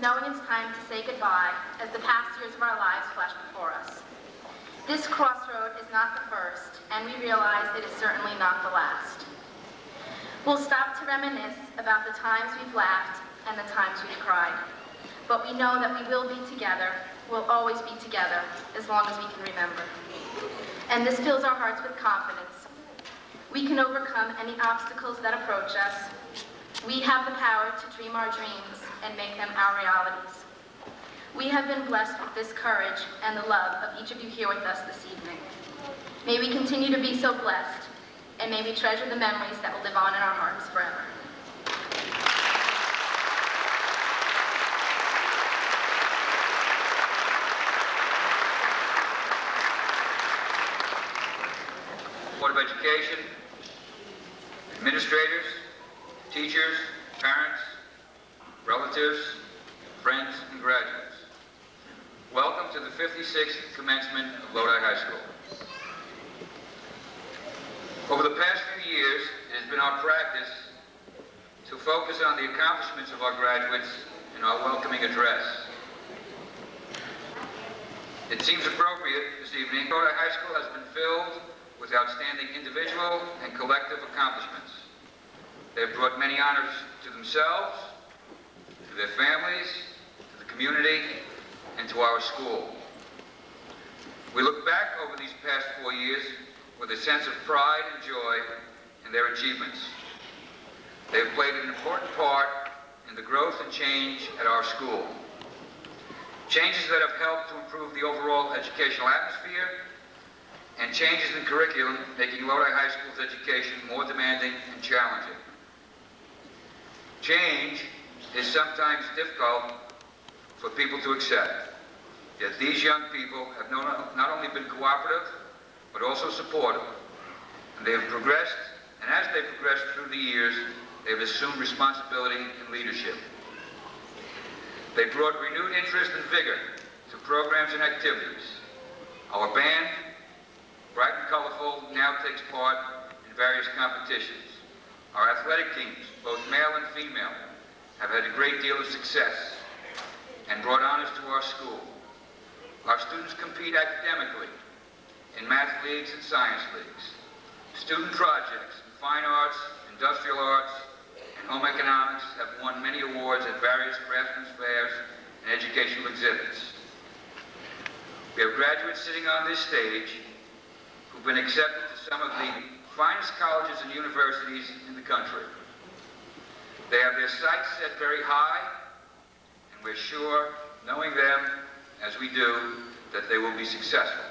knowing it's time to say goodbye as the past years of our lives flash before us. This crossroad is not the first, and we realize it is certainly not the last. We'll stop to reminisce about the times we've laughed and the times we've cried. But we know that we will be together, we'll always be together, as long as we can remember. And this fills our hearts with confidence. We can overcome any obstacles that approach us. We have the power to dream our dreams and make them our realities. We have been blessed with this courage and the love of each of you here with us this evening. May we continue to be so blessed, and may we treasure the memories that will live on in our hearts forever. Board of Education, administrators, teachers, parents, relatives, friends, and graduates. Welcome to the 56th commencement of Lodi High School. Over the past few years, it has been our practice to focus on the accomplishments of our graduates in our welcoming address. It seems appropriate this evening. Lodi High School has been filled with outstanding individual and collective accomplishments. They have brought many honors to themselves, to their families, to the community, and to our school. We look back over these past 4 years with a sense of pride and joy in their achievements. They have played an important part in the growth and change at our school. Changes that have helped to improve the overall educational atmosphere, and changes in curriculum making Lodi High School's education more demanding and challenging. Change is sometimes difficult for people to accept. Yet these young people have not only been cooperative, but also supportive. And they have progressed, and as they progressed through the years, they have assumed responsibility and leadership. They brought renewed interest and vigor to programs and activities. Our band, bright and colorful, now takes part in various competitions. Our athletic teams, both male and female, have had a great deal of success and brought honors to our school. Our students compete academically in math leagues and science leagues. Student projects in fine arts, industrial arts, and home economics have won many awards at various craftsmen's fairs and educational exhibits. We have graduates sitting on this stage who've been accepted to some of the finest colleges and universities in the country. They have their sights set very high, and we're sure, knowing them as we do, that they will be successful.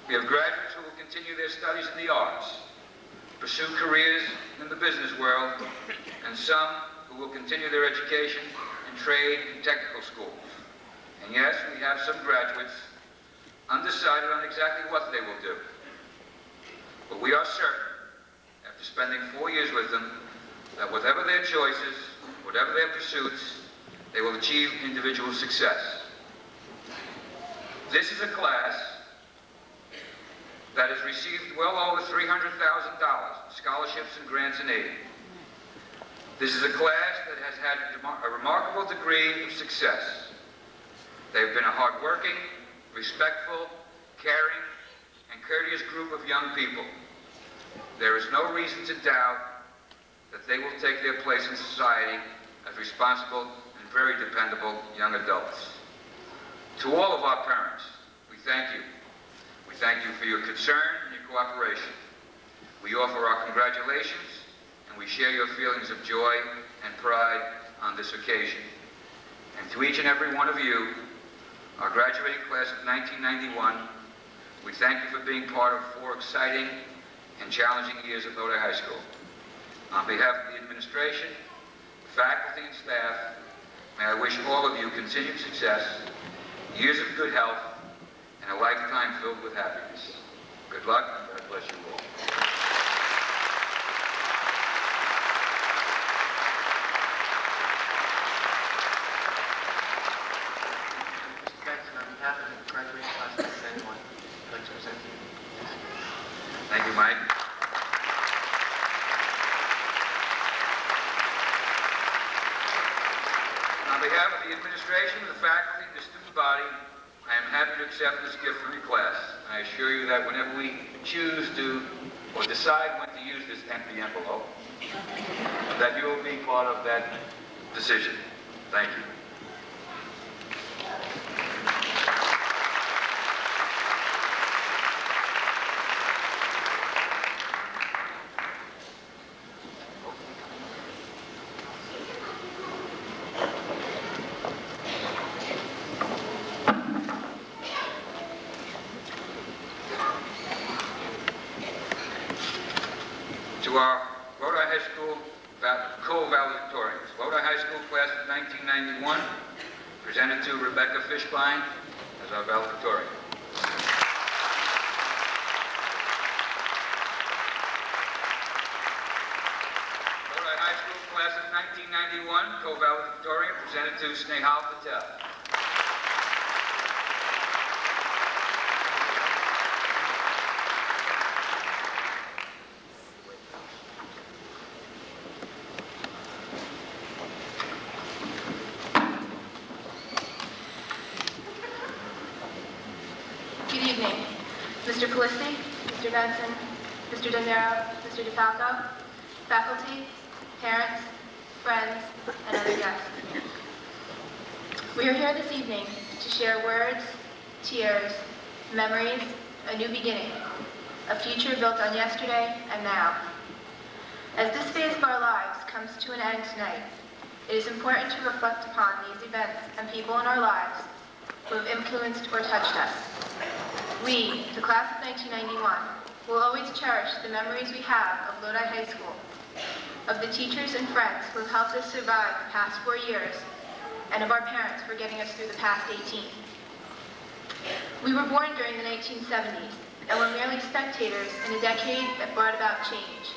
We have graduates who will continue their studies in the arts, pursue careers in the business world, and some who will continue their education in trade and technical schools. And yes, we have some graduates undecided on exactly what they will do. But we are certain, after spending 4 years with them, that whatever their choices, whatever their pursuits, they will achieve individual success. This is a class that has received well over $300,000 in scholarships and grants and aid. This is a class that has had a remarkable degree of success. They've been a hardworking, respectful, caring, and courteous group of young people. There is no reason to doubt that they will take their place in society as responsible and very dependable young adults. To all of our parents, we thank you. We thank you for your concern and your cooperation. We offer our congratulations, and we share your feelings of joy and pride on this occasion. And to each and every one of you, our graduating class of 1991, we thank you for being part of 4 exciting and challenging years at Lodi High School. On behalf of the administration, faculty, and staff, may I wish all of you continued success, years of good health, and a lifetime filled with happiness. Good luck, and God bless you all. Thank you, Mike. On behalf of the happy to accept this gift from your class. I assure you that whenever we choose to or decide when to use this empty envelope, that you will be part of that decision. Thank you. To our Lodi High School co-valedictorians. Lodi High School class of 1991, presented to Rebecca Fishbein as our valedictorian. Lodi High School class of 1991, co-valedictorian, presented to Snehal Patel. Good evening, Mr. Felicity, Mr. Benson, Mr. Demiro, Mr. DeFalco, faculty, parents, friends, and other guests. We are here this evening to share words, tears, memories, a new beginning, a future built on yesterday and now. As this phase of our lives comes to an end tonight, it is important to reflect upon these events and people in our lives who have influenced or touched us. We, the class of 1991, will always cherish the memories we have of Lodi High School, of the teachers and friends who have helped us survive the past 4 years, and of our parents for getting us through the past 18. We were born during the 1970s, and were merely spectators in a decade that brought about change.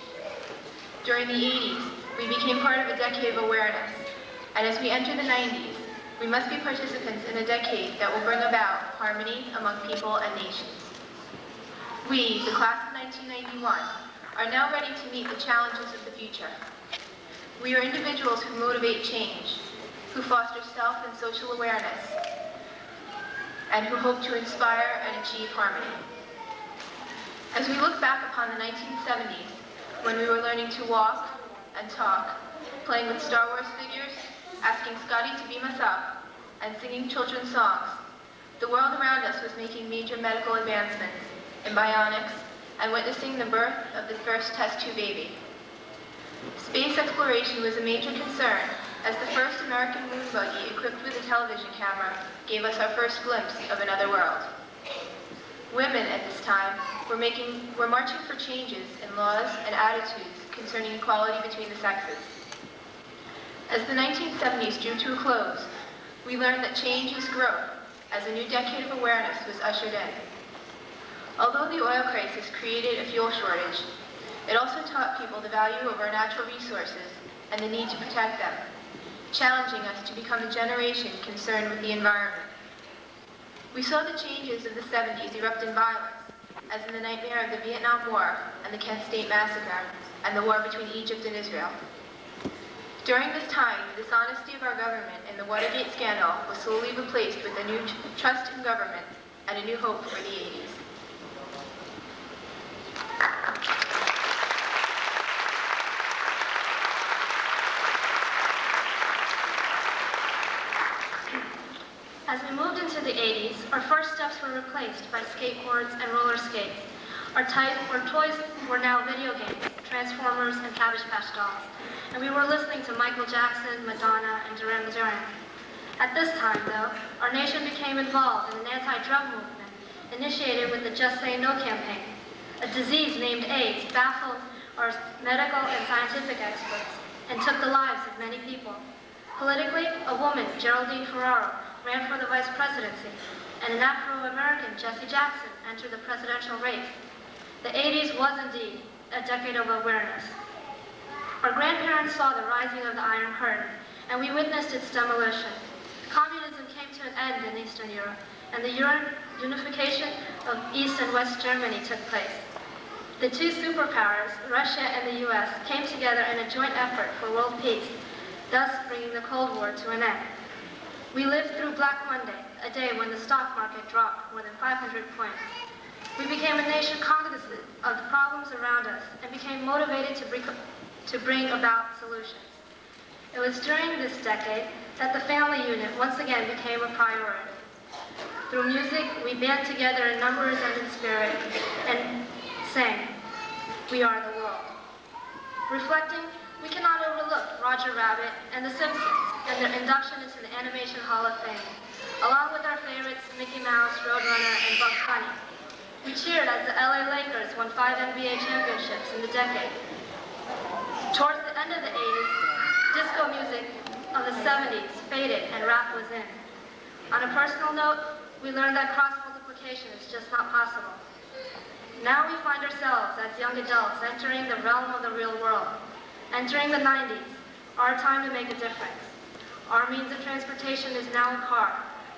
During the 80s, we became part of a decade of awareness, and as we enter the 90s, we must be participants in a decade that will bring about harmony among people and nations. We, the class of 1991, are now ready to meet the challenges of the future. We are individuals who motivate change, who foster self and social awareness, and who hope to inspire and achieve harmony. As we look back upon the 1970s, when we were learning to walk and talk, playing with Star Wars figures, asking Scotty to beam us up, and singing children's songs, the world around us was making major medical advancements in bionics and witnessing the birth of the first test tube baby. Space exploration was a major concern as the first American moon buggy equipped with a television camera gave us our first glimpse of another world. Women at this time were marching for changes in laws and attitudes concerning equality between the sexes. As the 1970s drew to a close, we learned that change is growth as a new decade of awareness was ushered in. Although the oil crisis created a fuel shortage, it also taught people the value of our natural resources and the need to protect them, challenging us to become a generation concerned with the environment. We saw the changes of the 70s erupt in violence, as in the nightmare of the Vietnam War and the Kent State Massacre, and the war between Egypt and Israel. During this time, the dishonesty of our government in the Watergate scandal was slowly replaced with a new trust in government and a new hope for the 80s. As we moved into the 80s, our first steps were replaced by skateboards and roller skates. Our toys were now video games, Transformers, and Cabbage Patch dolls. And we were listening to Michael Jackson, Madonna, and Duran Duran. At this time, though, our nation became involved in an anti-drug movement initiated with the Just Say No campaign. A disease named AIDS baffled our medical and scientific experts and took the lives of many people. Politically, a woman, Geraldine Ferraro, ran for the vice presidency, and an Afro-American, Jesse Jackson, entered the presidential race. The 80s was indeed a decade of awareness. Our grandparents saw the rising of the Iron Curtain, and we witnessed its demolition. Communism came to an end in Eastern Europe, and the unification of East and West Germany took place. The two superpowers, Russia and the US, came together in a joint effort for world peace, thus bringing the Cold War to an end. We lived through Black Monday, a day when the stock market dropped more than 500 points. We became a nation cognizant of the problems around us and became motivated to bring about solutions. It was during this decade that the family unit once again became a priority. Through music, we band together in numbers and in spirit and sang, "We Are the World." Reflecting, we cannot overlook Roger Rabbit and The Simpsons and their induction into the Animation Hall of Fame, along with our favorites Mickey Mouse, Roadrunner, and Bugs Bunny. We cheered as the LA Lakers won 5 NBA championships in the decade. Towards the end of the 80s, disco music of the 70s faded and rap was in. On a personal note, we learned that cross multiplication is just not possible. Now we find ourselves as young adults entering the realm of the real world. Entering the 90s, our time to make a difference. Our means of transportation is now a car.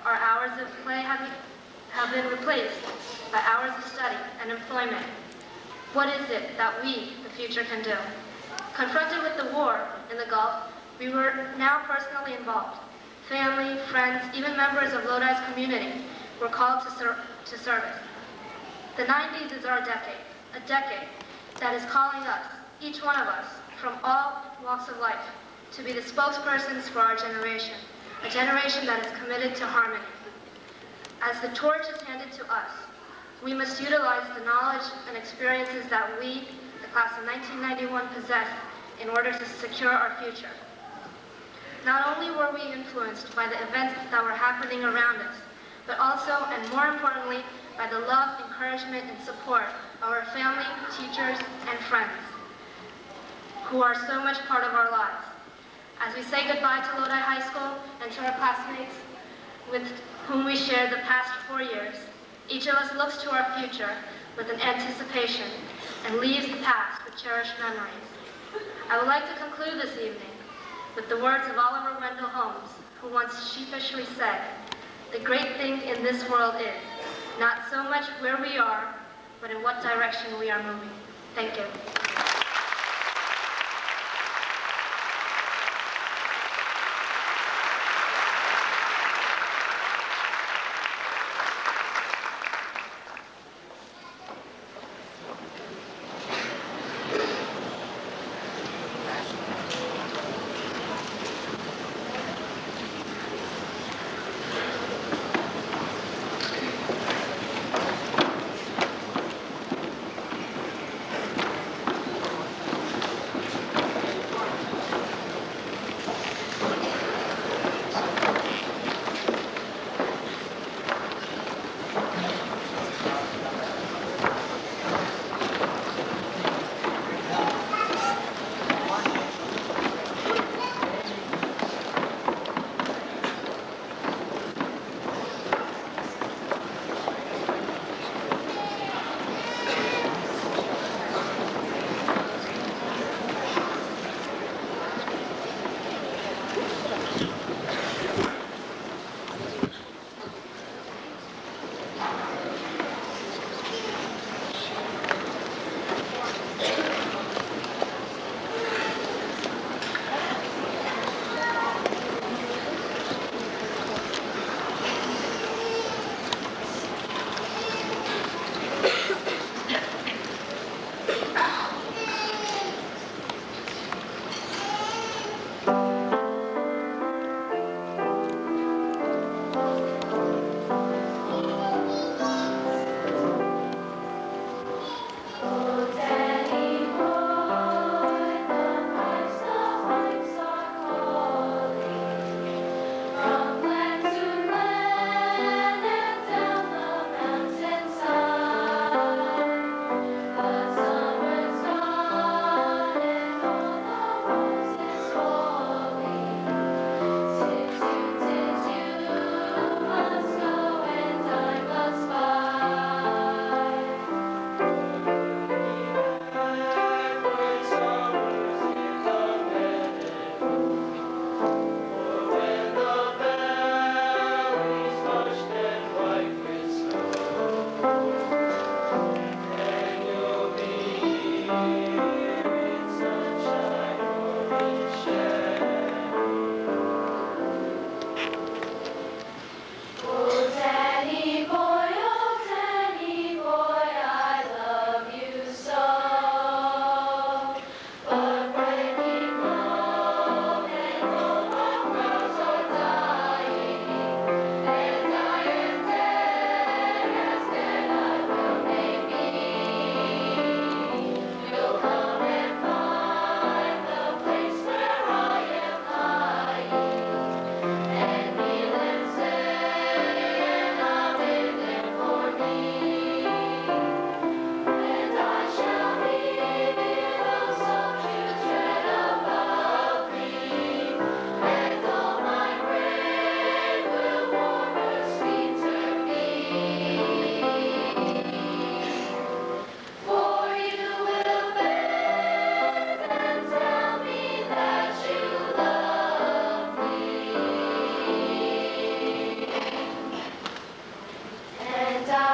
Our hours of play have been replaced by hours of study and employment. What is it that we, the future, can do? Confronted with the war in the Gulf, we were now personally involved. Family, friends, even members of Lodi's community were called to service. The 90s is our decade, a decade that is calling us, each one of us, from all walks of life, to be the spokespersons for our generation, a generation that is committed to harmony. As the torch is handed to us, we must utilize the knowledge and experiences that we, the class of 1991, possess in order to secure our future. Not only were we influenced by the events that were happening around us, but also, and more importantly, by the love, encouragement, and support of our family, teachers, and friends, who are so much part of our lives. As we say goodbye to Lodi High School and to our classmates with whom we shared the past 4 years, each of us looks to our future with an anticipation and leaves the past with cherished memories. I would like to conclude this evening with the words of Oliver Wendell Holmes, who once sheepishly said, "The great thing in this world is not so much where we are, but in what direction we are moving." Thank you.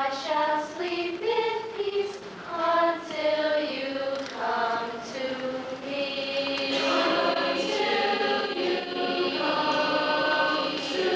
I shall sleep in peace until you come to me. Until you come to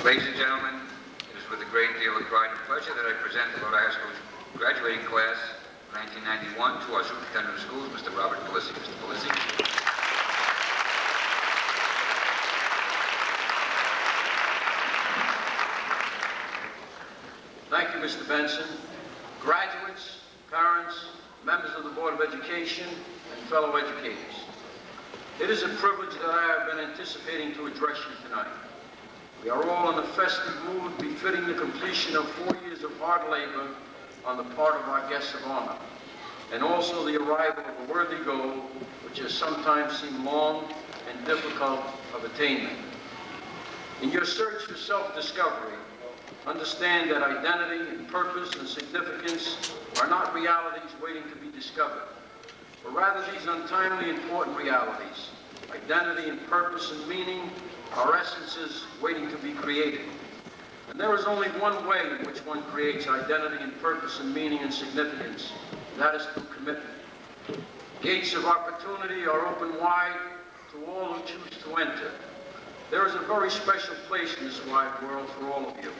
Ladies and gentlemen, it is with a great deal of pride and pleasure that I present the Lodi High School Graduating Class of 1991 to our Superintendent of Schools, Mr. Robert Polisi. Mr. Polisi. Thank you, Mr. Benson. Graduates, parents, members of the Board of Education, and fellow educators. It is a privilege that I have been anticipating to address you tonight. We are all in a festive mood befitting the completion of 4 years of hard labor on the part of our guests of honor, and also the arrival of a worthy goal, which has sometimes seemed long and difficult of attainment. In your search for self-discovery, understand that identity and purpose and significance are not realities waiting to be discovered, but rather these untimely important realities, identity and purpose and meaning, are essences waiting to be created. And there is only one way in which one creates identity and purpose and meaning and significance, and that is through commitment. Gates of opportunity are open wide to all who choose to enter. There is a very special place in this wide world for all of you.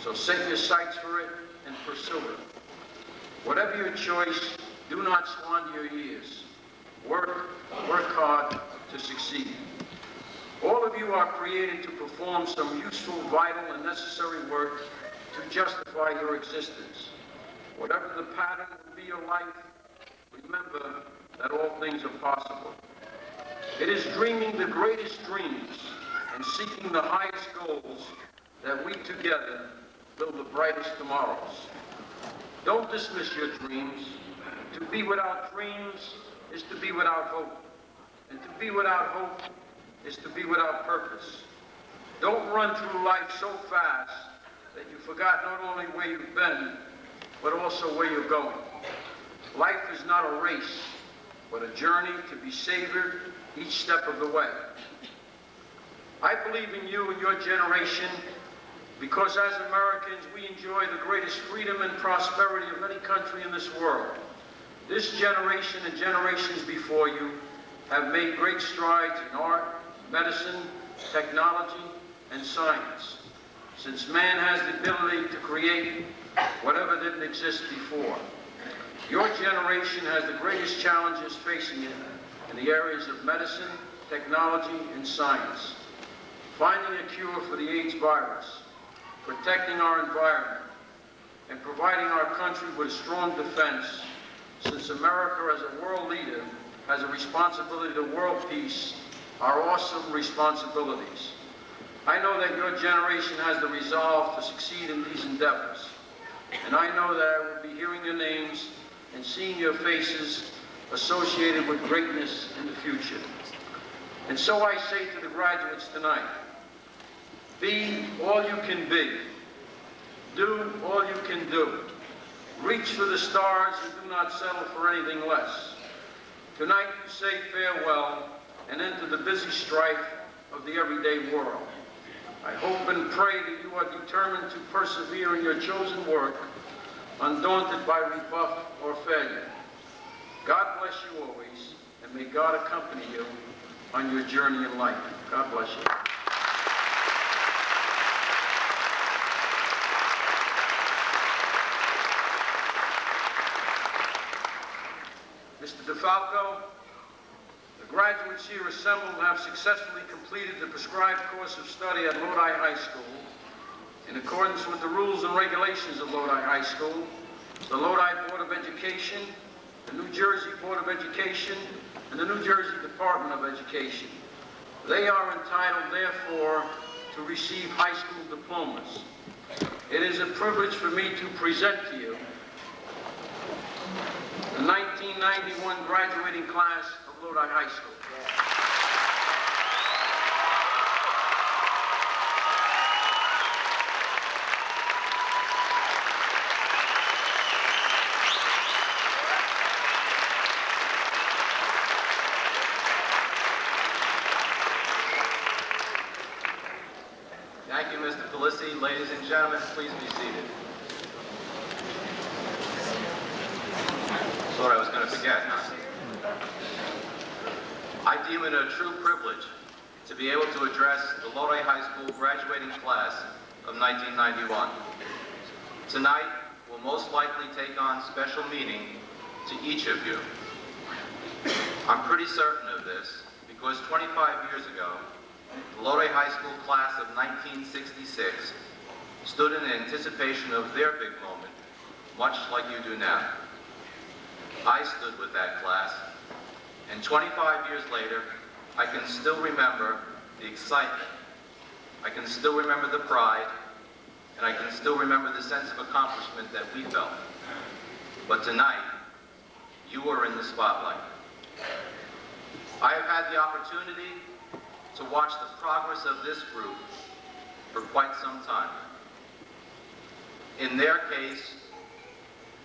So set your sights for it and pursue it. Whatever your choice, do not squander your years. Work hard to succeed. All of you are created to perform some useful, vital, and necessary work to justify your existence. Whatever the pattern will be your life, remember that all things are possible. It is dreaming the greatest dreams and seeking the highest goals that we together build the brightest tomorrows. Don't dismiss your dreams. To be without dreams is to be without hope. And to be without hope is to be without purpose. Don't run through life so fast that you forgot not only where you've been, but also where you're going. Life is not a race, but a journey to be savored each step of the way. I believe in you and your generation because as Americans, we enjoy the greatest freedom and prosperity of any country in this world. This generation and generations before you have made great strides in art, medicine, technology, and science, since man has the ability to create whatever didn't exist before. Your generation has the greatest challenges facing it in the areas of medicine, technology, and science. Finding a cure for the AIDS virus, protecting our environment, and providing our country with a strong defense, since America as a world leader has a responsibility to world peace, are awesome responsibilities. I know that your generation has the resolve to succeed in these endeavors, and I know that I will be hearing your names and seeing your faces associated with greatness in the future. And so I say to the graduates tonight, be all you can be. Do all you can do. Reach for the stars and do not settle for anything less. Tonight you say farewell and enter the busy strife of the everyday world. I hope and pray that you are determined to persevere in your chosen work, undaunted by rebuff or failure. God bless you always, and may God accompany you on your journey in life. God bless you. Mr. DeFalco, the graduates here assembled have successfully completed the prescribed course of study at Lodi High School. In accordance with the rules and regulations of Lodi High School, the Lodi Board of Education, the New Jersey Board of Education, and the New Jersey Department of Education, they are entitled, therefore, to receive high school diplomas. It is a privilege for me to present to you the 1991 graduating class of Lodi High School. Thank you, Mr. Felicity. Ladies and gentlemen, please be seated. Thought I was going to forget, huh? I deem it a true privilege to be able to address the Lodi High School graduating class of 1991. Tonight will most likely take on special meaning to each of you. I'm pretty certain of this because 25 years ago, the Lodi High School class of 1966 stood in anticipation of their big moment, much like you do now. I stood with that class, and 25 years later, I can still remember the excitement. I can still remember the pride, and I can still remember the sense of accomplishment that we felt. But tonight, you are in the spotlight. I have had the opportunity to watch the progress of this group for quite some time. In their case,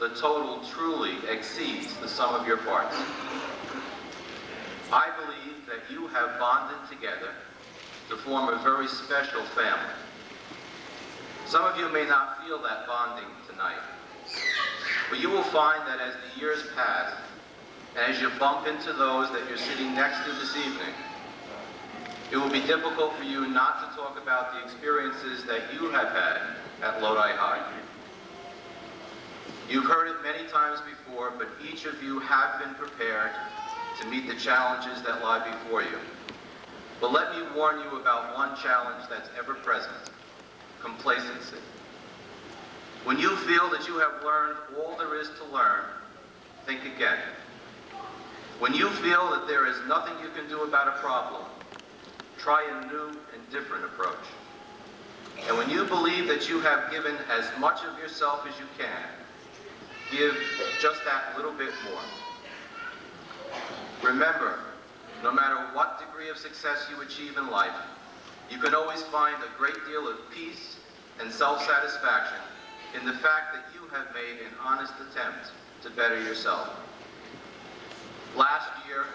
the total truly exceeds the sum of your parts. I believe that you have bonded together to form a very special family. Some of you may not feel that bonding tonight, but you will find that as the years pass, and as you bump into those that you're sitting next to this evening, it will be difficult for you not to talk about the experiences that you have had at Lodi High. You've heard it many times before, but each of you have been prepared to meet the challenges that lie before you. But let me warn you about one challenge that's ever present: complacency. When you feel that you have learned all there is to learn, think again. When you feel that there is nothing you can do about a problem, try a new and different approach. And when you believe that you have given as much of yourself as you can, give just that little bit more. Remember, no matter what degree of success you achieve in life, you can always find a great deal of peace and self-satisfaction in the fact that you have made an honest attempt to better yourself. Last year,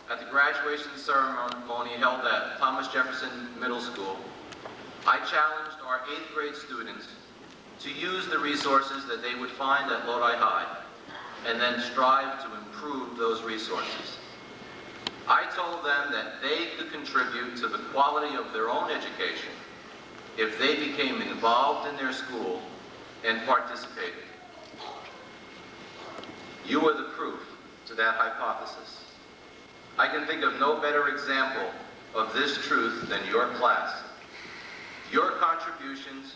at the graduation ceremony held at Thomas Jefferson Middle School, I challenged our 8th grade students to use the resources that they would find at Lodi High and then strive to improve those resources. I told them that they could contribute to the quality of their own education if they became involved in their school and participated. You are the proof to that hypothesis. I can think of no better example of this truth than your class. Your contributions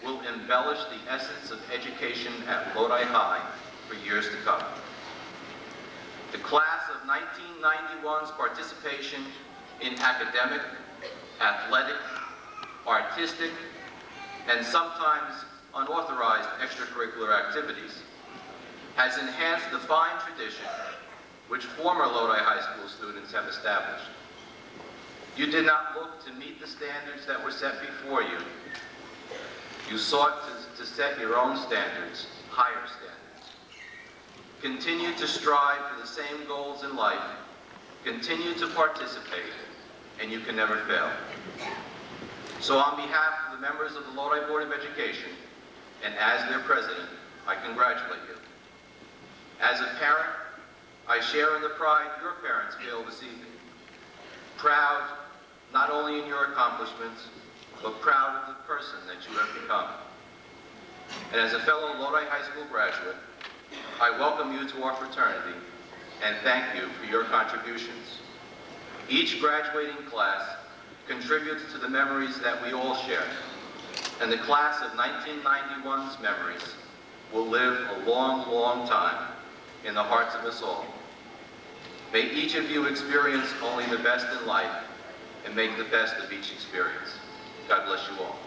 will embellish the essence of education at Lodi High for years to come. The class of 1991's participation in academic, athletic, artistic, and sometimes unauthorized extracurricular activities has enhanced the fine tradition which former Lodi High School students have established. You did not look to meet the standards that were set before you. You sought to set your own standards, higher standards. Continue to strive for the same goals in life. Continue to participate, and you can never fail. So on behalf of the members of the Lodi Board of Education, and as their president, I congratulate you. As a parent, I share in the pride your parents feel this evening. Proud, not only in your accomplishments, but proud of the person that you have become. And as a fellow Lodi High School graduate, I welcome you to our fraternity and thank you for your contributions. Each graduating class contributes to the memories that we all share. and the class of 1991's memories will live a long, long time in the hearts of us all. May each of you experience only the best in life and make the best of each experience. God bless you all.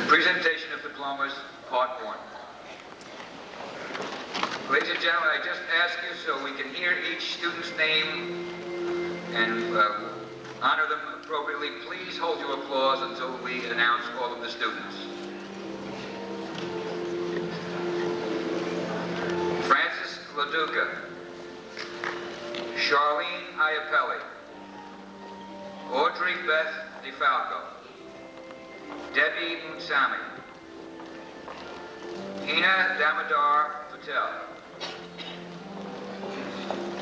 Presentation of diplomas, part 1. Ladies and gentlemen, I just ask you so we can hear each student's name and honor them appropriately. Please hold your applause until we announce all of the students. Francis LaDuca, Charlene Iapelli, Audrey Beth DeFalco, Debbie Munsami, Hina Damodar Patel,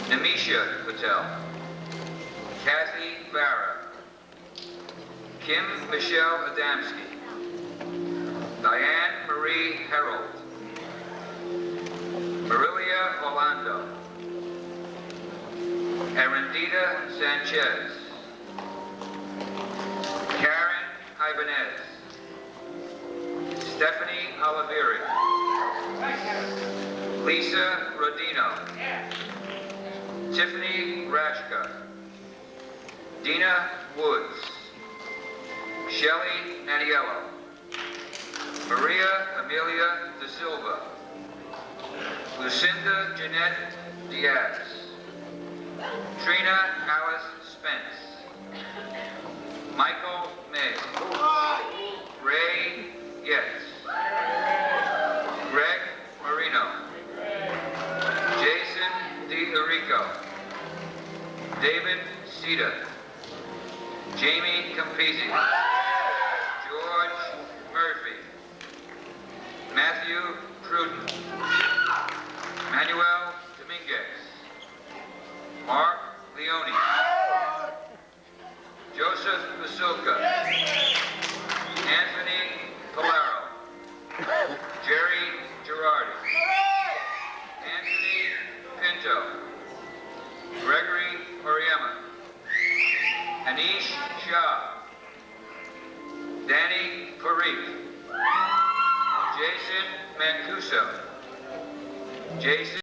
Namisha Patel, Kathy Barra, Kim Michelle Adamski, Diane Marie Herold, Marilia Orlando, Arendita Sanchez, Karen Ibanez, Stephanie Oliveri, Lisa Rodino, Tiffany Rashka, Dina Woods, Shelley Nadiello, Maria Amelia Da Silva, Lucinda Jeanette Diaz, Trina Alice Spence, Michael May, Ray Yes, Greg Marino, Jason DiRico, David Sita, Jamie Campisi, George Murphy, Matthew Pruden, Manuel Dominguez, Mark Leone, Joseph Basilka, Anthony Polaro, Jerry Girardi, Anthony Pinto, Gregory Oriema, Anish Shah, Danny Parikh, Jason Mancuso, Jason